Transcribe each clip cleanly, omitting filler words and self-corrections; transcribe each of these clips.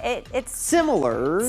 It's similar.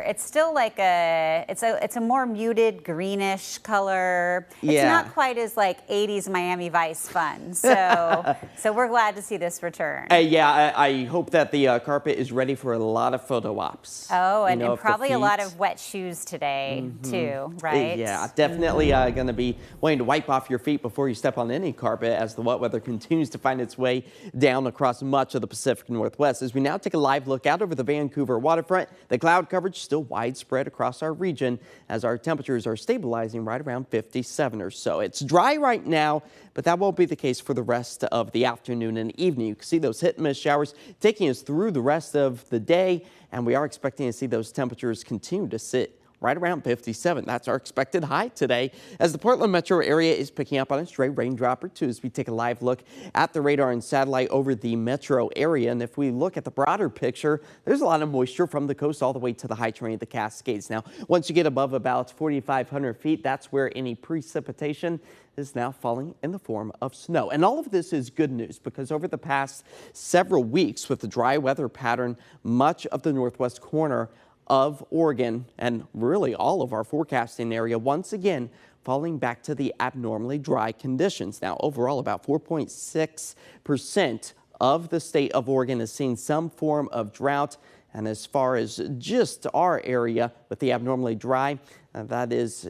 It's still like it's a more muted greenish color. It's Yeah. not quite as like 80s Miami Vice fun. So we're glad to see this return. Yeah, I hope that the carpet is ready for a lot of photo ops. Oh, and probably a lot of wet shoes today too, right? Yeah, definitely going to be wanting to wipe off your feet before you step on any carpet as the wet weather continues to find its way down across much of the Pacific Northwest. As we now take a live look out over the Vancouver waterfront, the cloud coverage still widespread across our region as our temperatures are stabilizing right around 57 or so. It's dry right now, but that won't be the case for the rest of the afternoon and evening. You can see those hit and miss showers taking us through the rest of the day, and we are expecting to see those temperatures continue to sit right around 57. That's our expected high today as the Portland metro area is picking up on a stray raindrop or two as we take a live look at the radar and satellite over the metro area. And if we look at the broader picture, there's a lot of moisture from the coast all the way to the high terrain of the Cascades. Now, once you get above about 4,500 feet, that's where any precipitation is now falling in the form of snow. And all of this is good news because over the past several weeks with the dry weather pattern, much of the northwest corner of Oregon and really all of our forecasting area once again falling back to the abnormally dry conditions. Now overall about 4.6% of the state of Oregon has seen some form of drought. And as far as just our area with the abnormally dry, that is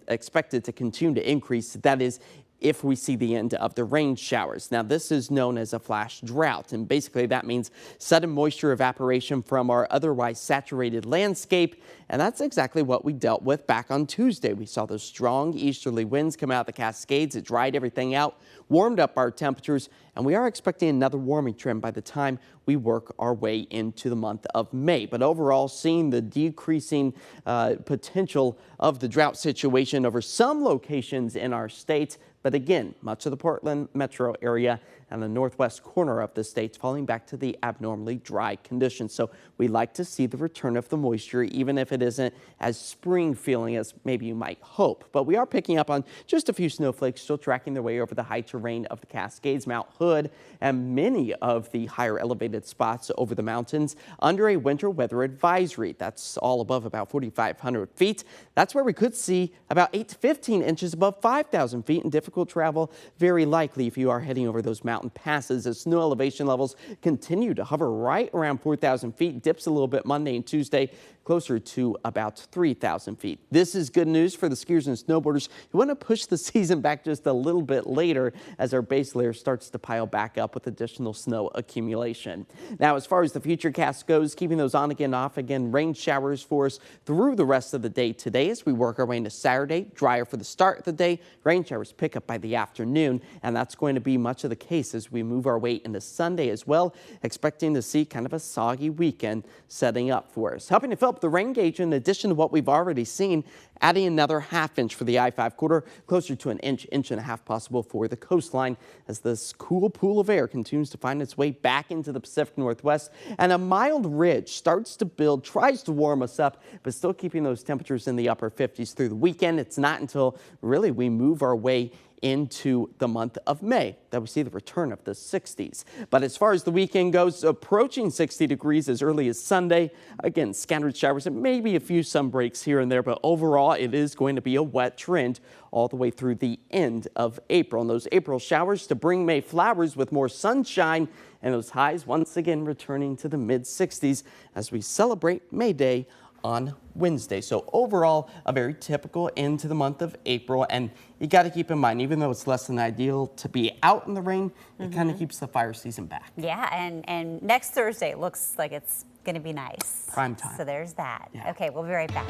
expected to continue to increase. That is if we see the end of the rain showers. Now, this is known as a flash drought, and basically that means sudden moisture evaporation from our otherwise saturated landscape, and that's exactly what we dealt with back on Tuesday. We saw those strong easterly winds come out the Cascades. It dried everything out, warmed up our temperatures, and we are expecting another warming trend by the time we work our way into the month of May. But overall, seeing the decreasing potential of the drought situation over some locations in our state. But again, much of the Portland metro area and the northwest corner of the state falling back to the abnormally dry conditions. So we like to see the return of the moisture, even if it isn't as spring feeling as maybe you might hope. But we are picking up on just a few snowflakes still tracking their way over the high terrain of the Cascades, Mount Hood, and many of the higher elevated spots over the mountains under a winter weather advisory. That's all above about 4,500 feet. That's where we could see about 8 to 15 inches above 5,000 feet, and difficult travel very likely if you are heading over those mountain passes as snow elevation levels continue to hover right around 4,000 feet. Dips a little bit Monday and Tuesday, closer to about 3,000 feet. This is good news for the skiers and snowboarders. You want to push the season back just a little bit later as our base layer starts to pile back up with additional snow accumulation. Now, as far as the futurecast goes, keeping those on again, off again, rain showers for us through the rest of the day today as we work our way into Saturday. Drier for the start of the day. Rain showers pick up by the afternoon, and that's going to be much of the case as we move our way into Sunday as well, expecting to see kind of a soggy weekend setting up for us. Helping to fill up the rain gauge in addition to what we've already seen, adding another ½ inch for the I-5 corridor, closer to an inch, inch and a half possible for the coastline as this cool pool of air continues to find its way back into the Pacific Northwest, and a mild ridge starts to build, tries to warm us up, but still keeping those temperatures in the upper 50s through the weekend. It's not until really we move our way into the month of May that we see the return of the 60s. But as far as the weekend goes, approaching 60 degrees as early as Sunday. Again, scattered showers and maybe a few sun breaks here and there, but overall it is going to be a wet trend all the way through the end of April. And those April showers to bring May flowers with more sunshine, and those highs once again returning to the mid 60s as we celebrate May Day on Wednesday. So overall, a very typical end to the month of April. And you got to keep in mind, even though it's less than ideal to be out in the rain, it kind of keeps the fire season back. Yeah, and next Thursday looks like it's going to be nice. Prime time. So there's that. Yeah. Okay, we'll be right back.